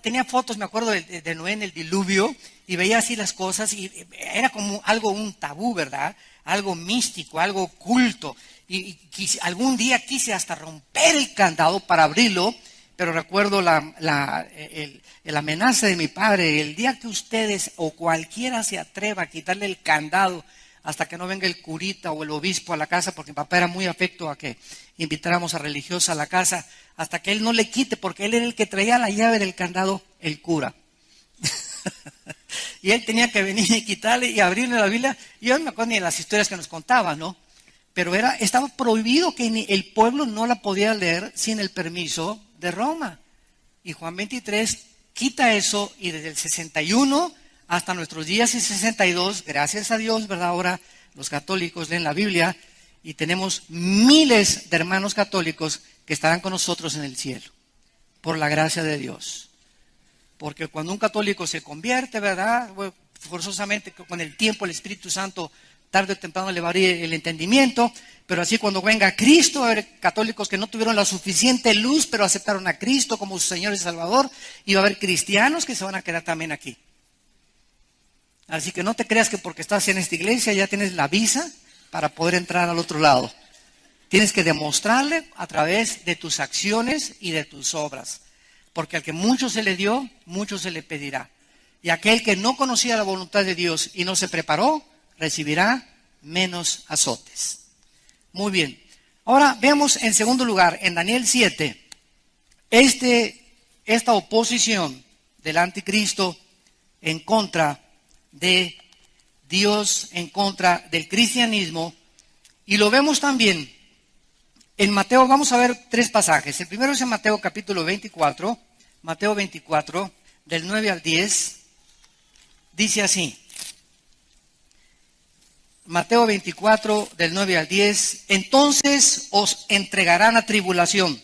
tenía fotos, me acuerdo de Noé en el diluvio, y veía así las cosas, y era como algo, un tabú, ¿verdad? Algo místico, algo oculto, y algún día quise hasta romper el candado para abrirlo, pero recuerdo la amenaza de mi padre: el día que ustedes o cualquiera se atreva a quitarle el candado hasta que no venga el curita o el obispo a la casa, porque mi papá era muy afecto a que invitáramos a religiosa a la casa, hasta que él no le quite, porque él era el que traía la llave del candado, el cura. Y él tenía que venir y quitarle y abrirle la Biblia. Yo no me acuerdo ni de las historias que nos contaba, ¿no? Pero estaba prohibido, que el pueblo no la podía leer sin el permiso de Roma. Y Juan 23 quita eso, y desde el 61 hasta nuestros días y 62, gracias a Dios, ¿verdad? Ahora los católicos leen la Biblia y tenemos miles de hermanos católicos que estarán con nosotros en el cielo, por la gracia de Dios. Porque cuando un católico se convierte, ¿verdad? Forzosamente con el tiempo el Espíritu Santo tarde o temprano le va a abrir el entendimiento, pero así cuando venga Cristo, va a haber católicos que no tuvieron la suficiente luz, pero aceptaron a Cristo como su Señor y Salvador, y va a haber cristianos que se van a quedar también aquí. Así que no te creas que porque estás en esta iglesia ya tienes la visa para poder entrar al otro lado. Tienes que demostrarle a través de tus acciones y de tus obras. Porque al que mucho se le dio, mucho se le pedirá. Y aquel que no conocía la voluntad de Dios y no se preparó, recibirá menos azotes. Muy bien. Ahora veamos en segundo lugar, en Daniel 7, esta oposición del anticristo en contra de Dios, en contra del cristianismo, y lo vemos también en Mateo. Vamos a ver 3 pasajes. El primero es en Mateo capítulo 24, Mateo 24, del 9 al 10, dice así. Mateo 24, del 9 al 10, entonces os entregarán a tribulación.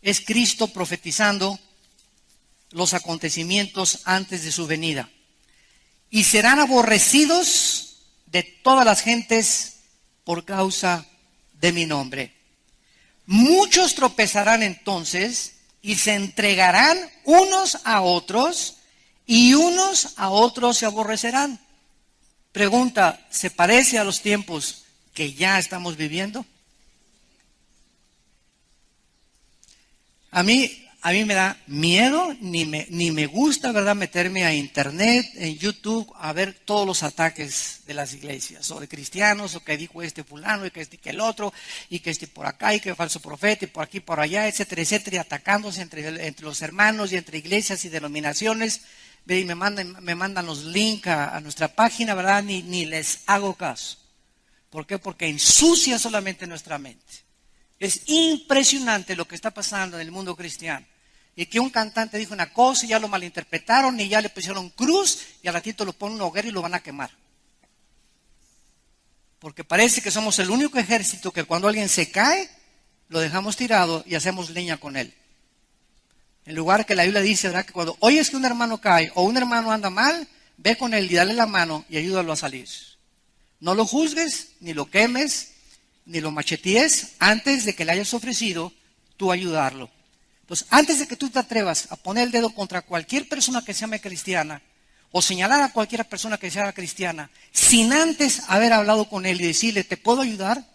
Es Cristo profetizando los acontecimientos antes de su venida. Y serán aborrecidos de todas las gentes por causa de mi nombre. Muchos tropezarán entonces y se entregarán unos a otros, y unos a otros se aborrecerán. Pregunta, ¿se parece a los tiempos que ya estamos viviendo? A mí me da miedo, ni me gusta, ¿verdad?, meterme a internet, en YouTube, a ver todos los ataques de las iglesias, o de cristianos, o que dijo este fulano, y que el otro, y que por acá, y que falso profeta, y por aquí, por allá, etcétera, etcétera, y atacándose entre los hermanos y entre iglesias y denominaciones. Y me mandan los links a nuestra página, ¿verdad? Ni les hago caso. ¿Por qué? Porque ensucia solamente nuestra mente. Es impresionante lo que está pasando en el mundo cristiano. y que un cantante dijo una cosa y ya lo malinterpretaron y ya le pusieron cruz y al ratito lo ponen en una hoguera y lo van a quemar. Porque parece que somos el único ejército que cuando alguien se cae, lo dejamos tirado y hacemos leña con él. En lugar que la Biblia dice, ¿verdad?, que cuando oyes que un hermano cae o un hermano anda mal, ve con él y dale la mano y ayúdalo a salir. No lo juzgues, ni lo quemes, ni lo machetees antes de que le hayas ofrecido tú ayudarlo. Entonces, antes de que tú te atrevas a poner el dedo contra cualquier persona que se llame cristiana o señalar a cualquier persona que sea cristiana, sin antes haber hablado con él y decirle, ¿te puedo ayudar?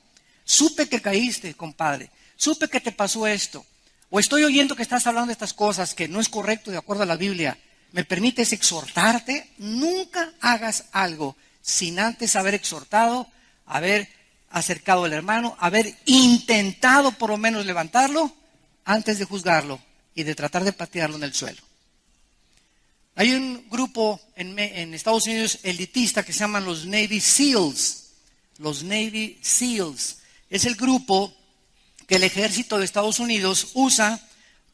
Supe que caíste, compadre. Supe que te pasó esto. O estoy oyendo que estás hablando de estas cosas que no es correcto de acuerdo a la Biblia. ¿Me permites exhortarte? Nunca hagas algo sin antes haber exhortado, haber acercado al hermano, haber intentado por lo menos levantarlo antes de juzgarlo y de tratar de patearlo en el suelo. Hay un grupo en Estados Unidos elitista que se llaman los Navy SEALs. Los Navy SEALs. Es el grupo que el ejército de Estados Unidos usa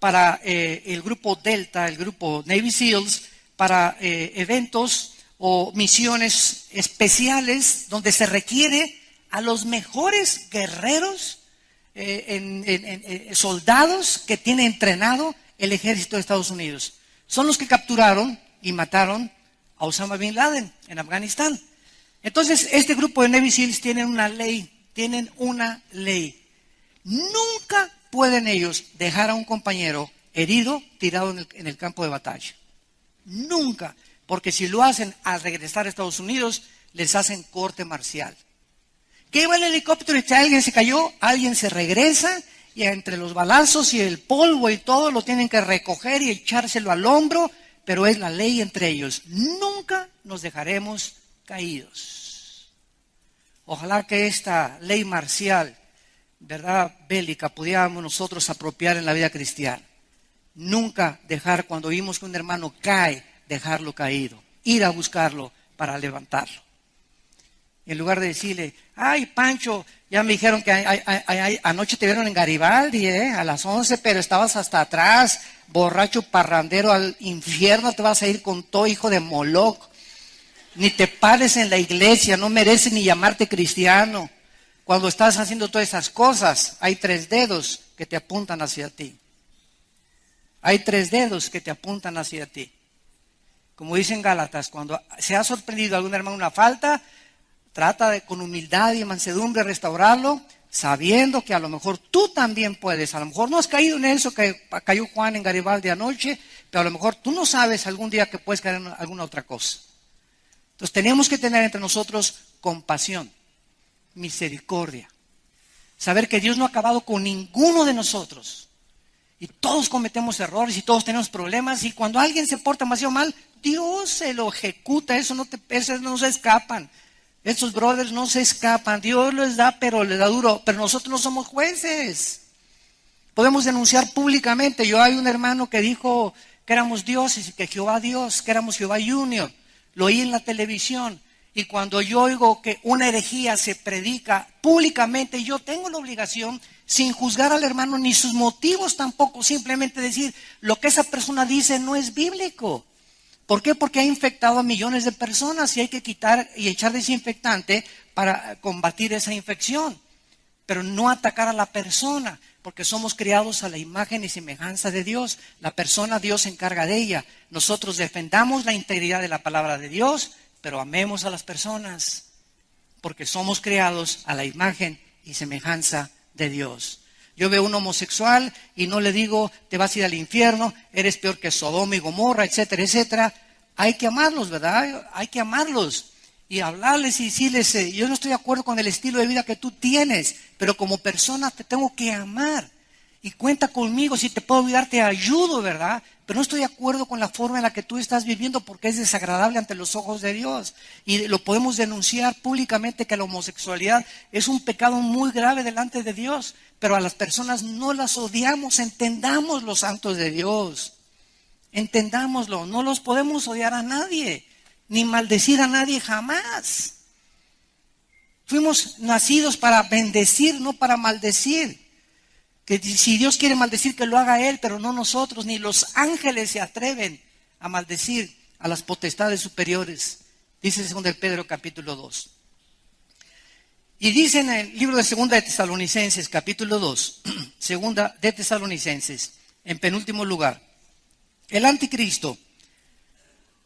para el grupo Delta, el grupo Navy SEALs, para eventos o misiones especiales donde se requiere a los mejores guerreros, soldados que tiene entrenado el ejército de Estados Unidos. Son los que capturaron y mataron a Osama Bin Laden en Afganistán. Entonces, este grupo de Navy SEALs tienen una ley. Nunca pueden ellos dejar a un compañero herido tirado en el campo de batalla. Nunca. Porque si lo hacen al regresar a Estados Unidos, les hacen corte marcial. ¿Qué va el helicóptero y alguien se cayó? Alguien se regresa y entre los balazos y el polvo y todo lo tienen que recoger y echárselo al hombro, pero es la ley entre ellos. Nunca nos dejaremos caídos. Ojalá que esta ley marcial, verdad, bélica, pudiéramos nosotros apropiar en la vida cristiana. Nunca dejar, cuando vimos que un hermano cae, dejarlo caído. Ir a buscarlo para levantarlo. En lugar de decirle, ay, Pancho, ya me dijeron que anoche te vieron en Garibaldi, a las 11, pero estabas hasta atrás, borracho parrandero, al infierno te vas a ir con todo, hijo de Moloch. Ni te pares en la iglesia, no mereces ni llamarte cristiano. Cuando estás haciendo todas esas cosas, hay 3 dedos que te apuntan hacia ti. Hay 3 dedos que te apuntan hacia ti. Como dicen Gálatas, cuando se ha sorprendido a algún hermano una falta, trata de con humildad y mansedumbre restaurarlo, sabiendo que a lo mejor tú también puedes. A lo mejor no has caído en eso que cayó Juan en Garibaldi anoche, pero a lo mejor tú no sabes algún día que puedes caer en alguna otra cosa. Entonces tenemos que tener entre nosotros compasión, misericordia. Saber que Dios no ha acabado con ninguno de nosotros. Y todos cometemos errores y todos tenemos problemas. Y cuando alguien se porta demasiado mal, Dios se lo ejecuta. Esos no se escapan. Estos brothers no se escapan. Dios les da, pero les da duro. Pero nosotros no somos jueces. Podemos denunciar públicamente. Yo hay un hermano que dijo que éramos dioses y que Jehová Dios, que éramos Jehová Junior. Lo oí en la televisión. Y cuando yo oigo que una herejía se predica públicamente, yo tengo la obligación, sin juzgar al hermano ni sus motivos tampoco, simplemente decir, lo que esa persona dice no es bíblico. ¿Por qué? Porque ha infectado a millones de personas y hay que quitar y echar desinfectante para combatir esa infección. Pero no atacar a la persona, porque somos creados a la imagen y semejanza de Dios. La persona, Dios se encarga de ella. Nosotros defendamos la integridad de la palabra de Dios, pero amemos a las personas, porque somos creados a la imagen y semejanza de Dios. Yo veo un homosexual y no le digo, te vas a ir al infierno, eres peor que Sodoma y Gomorra, etcétera, etcétera. Hay que amarlos, ¿verdad? Hay que amarlos y hablarles y decirles, yo no estoy de acuerdo con el estilo de vida que tú tienes, pero como persona te tengo que amar. Y cuenta conmigo, si te puedo ayudar, te ayudo, ¿verdad? Pero no estoy de acuerdo con la forma en la que tú estás viviendo porque es desagradable ante los ojos de Dios. Y lo podemos denunciar públicamente que la homosexualidad es un pecado muy grave delante de Dios. Pero a las personas no las odiamos, entendamos los santos de Dios. Entendámoslo, no los podemos odiar a nadie, ni maldecir a nadie jamás. Fuimos nacidos para bendecir, no para maldecir. Que si Dios quiere maldecir, que lo haga Él, pero no nosotros, ni los ángeles se atreven a maldecir a las potestades superiores. Dice 2 de Pedro capítulo 2. Y dice en el libro de 2 de Tesalonicenses capítulo 2, 2 de Tesalonicenses, en penúltimo lugar, el anticristo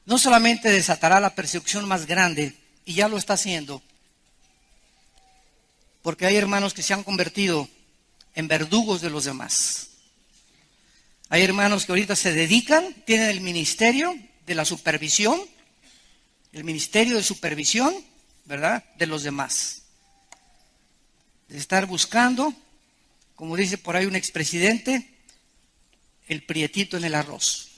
no solamente desatará la persecución más grande, y ya lo está haciendo, porque hay hermanos que se han convertido en verdugos de los demás. Hay hermanos que ahorita se dedican, tienen el ministerio de la supervisión, el ministerio de supervisión, ¿verdad?, de los demás. De estar buscando, como dice por ahí un expresidente, el prietito en el arroz.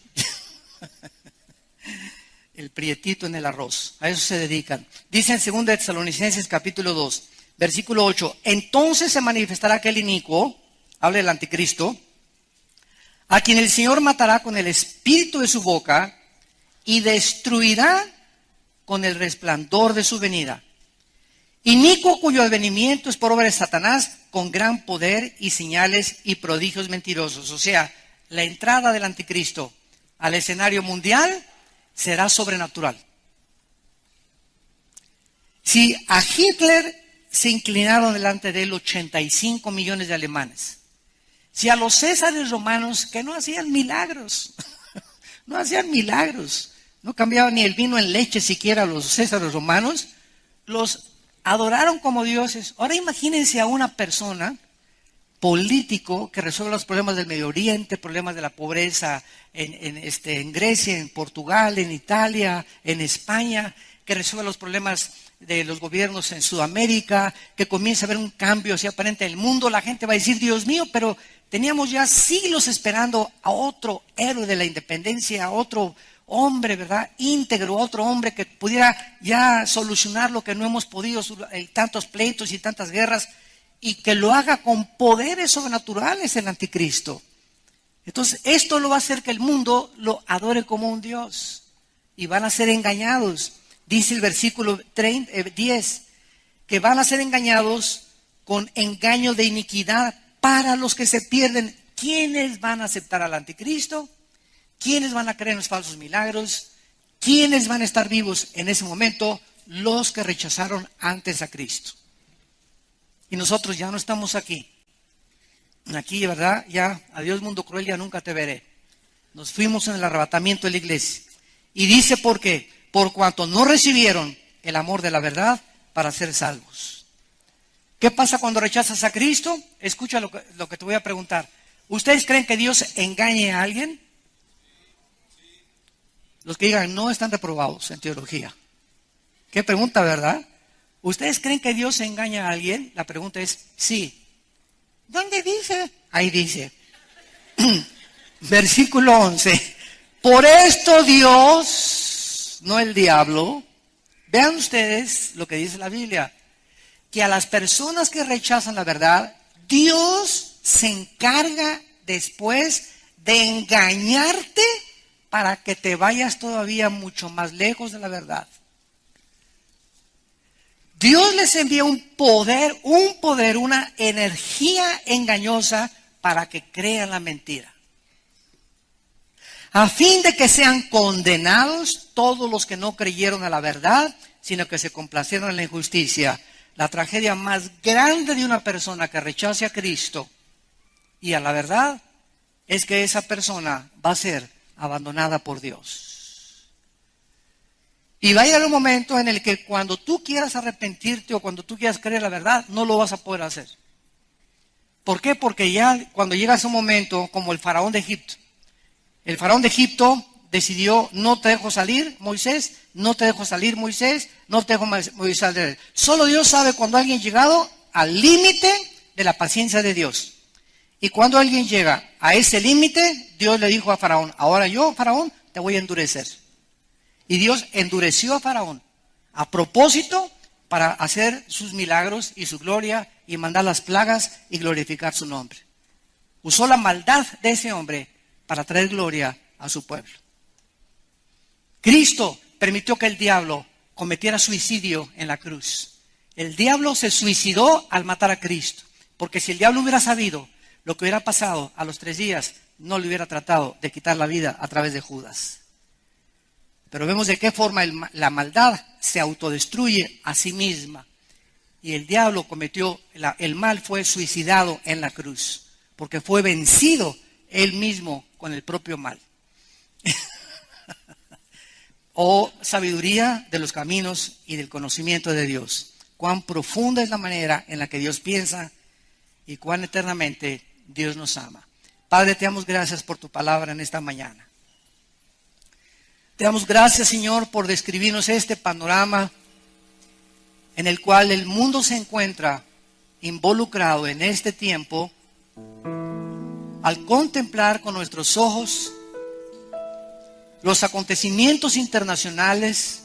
El prietito en el arroz. A eso se dedican. Dice en 2 de Tesalonicenses capítulo 2, versículo 8. Entonces se manifestará aquel inicuo, habla del anticristo, a quien el Señor matará con el espíritu de su boca y destruirá con el resplandor de su venida. Inicuo cuyo advenimiento es por obra de Satanás, con gran poder y señales y prodigios mentirosos. O sea, la entrada del anticristo al escenario mundial será sobrenatural. Si a Hitler se inclinaron delante de él 85 millones de alemanes, si a los césares romanos que no hacían milagros, no hacían milagros, no cambiaban ni el vino en leche siquiera a los césares romanos, los adoraron como dioses. Ahora imagínense a una persona político que resuelve los problemas del Medio Oriente, problemas de la pobreza en Grecia, en Portugal, en Italia, en España, que resuelve los problemas de los gobiernos en Sudamérica, que comienza a haber un cambio así aparente en el mundo. La gente va a decir, Dios mío, pero teníamos ya siglos esperando a otro héroe de la independencia, a otro hombre, ¿verdad?, íntegro, otro hombre que pudiera ya solucionar lo que no hemos podido, tantos pleitos y tantas guerras, y que lo haga con poderes sobrenaturales el anticristo. Entonces esto lo va a hacer que el mundo lo adore como un Dios, y van a ser engañados. Dice el versículo 10, que van a ser engañados con engaño de iniquidad para los que se pierden. ¿Quiénes van a aceptar al anticristo? ¿Quiénes van a creer en los falsos milagros? ¿Quiénes van a estar vivos en ese momento? Los que rechazaron antes a Cristo. Y nosotros ya no estamos aquí. Aquí, ¿verdad? Ya, adiós mundo cruel, ya nunca te veré. Nos fuimos en el arrebatamiento de la iglesia. Y dice por qué. Por cuanto no recibieron el amor de la verdad para ser salvos. ¿Qué pasa cuando rechazas a Cristo? Escucha lo que te voy a preguntar. ¿Ustedes creen que Dios engañe a alguien? Los que digan no están reprobados en teología. ¿Qué pregunta, verdad? ¿Ustedes creen que Dios engaña a alguien? La pregunta es sí. ¿Dónde dice? Ahí dice. Versículo 11. Por esto Dios, no el diablo, vean ustedes lo que dice la Biblia, que a las personas que rechazan la verdad, Dios se encarga después de engañarte para que te vayas todavía mucho más lejos de la verdad. Dios les envía un poder, una energía engañosa para que crean la mentira. A fin de que sean condenados todos los que no creyeron a la verdad, sino que se complacieron en la injusticia. La tragedia más grande de una persona que rechace a Cristo y a la verdad es que esa persona va a ser abandonada por Dios. Y va a llegar un momento en el que cuando tú quieras arrepentirte o cuando tú quieras creer la verdad, no lo vas a poder hacer. ¿Por qué? Porque ya cuando llega ese momento, como el faraón de Egipto, el faraón de Egipto decidió, no te dejo salir, Moisés, no te dejo salir, Moisés, no te dejo Moisés salir. Solo Dios sabe cuando alguien ha llegado al límite de la paciencia de Dios. Y cuando alguien llega a ese límite, Dios le dijo a Faraón, ahora yo, Faraón, te voy a endurecer. Y Dios endureció a Faraón a propósito para hacer sus milagros y su gloria y mandar las plagas y glorificar su nombre. Usó la maldad de ese hombre para traer gloria a su pueblo. Cristo permitió que el diablo cometiera suicidio en la cruz. El diablo se suicidó al matar a Cristo, porque si el diablo hubiera sabido lo que hubiera pasado a los 3 días, no le hubiera tratado de quitar la vida a través de Judas. Pero vemos de qué forma la maldad se autodestruye a sí misma. Y el diablo cometió, el mal fue suicidado en la cruz, porque fue vencido él mismo con el propio mal. Oh, sabiduría de los caminos y del conocimiento de Dios. Cuán profunda es la manera en la que Dios piensa y cuán eternamente Dios nos ama. Padre, te damos gracias por tu palabra en esta mañana. Te damos gracias, Señor, por describirnos este panorama en el cual el mundo se encuentra involucrado en este tiempo al contemplar con nuestros ojos los acontecimientos internacionales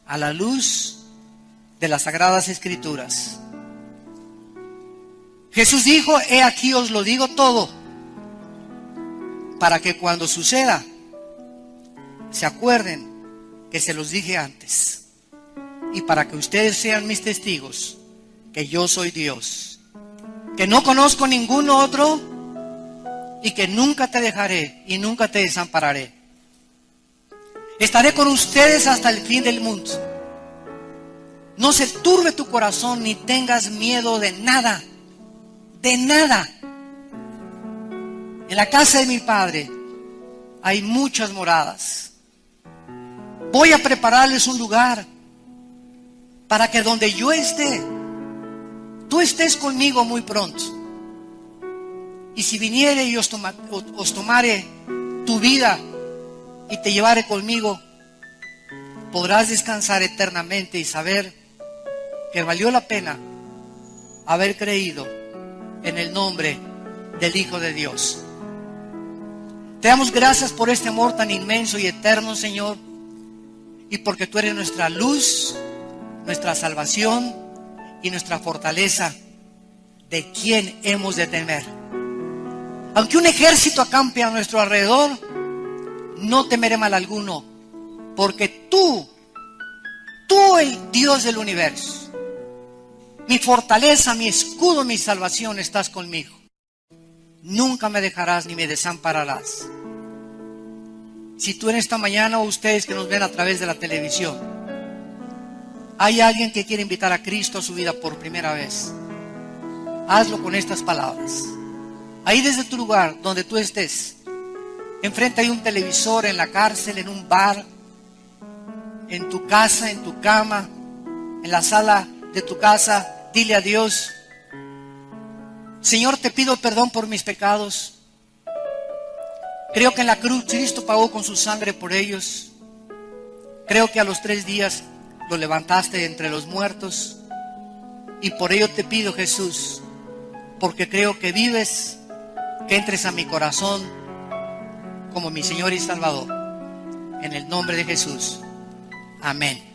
a la luz de las Sagradas Escrituras. Jesús dijo: he aquí os lo digo todo, para que cuando suceda se acuerden que se los dije antes, y para que ustedes sean mis testigos que yo soy Dios, que no conozco ningún otro y que nunca te dejaré y nunca te desampararé. Estaré con ustedes hasta el fin del mundo. No se turbe tu corazón ni tengas miedo de nada, de nada. En la casa de mi Padre hay muchas moradas. Voy a prepararles un lugar para que donde yo esté, tú estés conmigo muy pronto. Y si viniere y os tomare tu vida y te llevare conmigo, podrás descansar eternamente y saber que valió la pena haber creído en el nombre del Hijo de Dios. Te damos gracias por este amor tan inmenso y eterno, Señor, y porque tú eres nuestra luz, nuestra salvación y nuestra fortaleza, de quien hemos de temer. Aunque un ejército acampe a nuestro alrededor, no temeré mal alguno, porque tú, el Dios del universo, mi fortaleza, mi escudo, mi salvación, estás conmigo. Nunca me dejarás ni me desampararás. Si tú en esta mañana, o ustedes que nos ven a través de la televisión, hay alguien que quiere invitar a Cristo a su vida por primera vez, hazlo con estas palabras. Ahí desde tu lugar, donde tú estés, enfrente hay un televisor, en la cárcel, en un bar, en tu casa, en tu cama, en la sala de tu casa, dile a Dios: Señor, te pido perdón por mis pecados. Creo que en la cruz Cristo pagó con su sangre por ellos. Creo que a los 3 días lo levantaste de entre los muertos. Y por ello te pido, Jesús, porque creo que vives, que entres a mi corazón como mi Señor y Salvador. En el nombre de Jesús. Amén.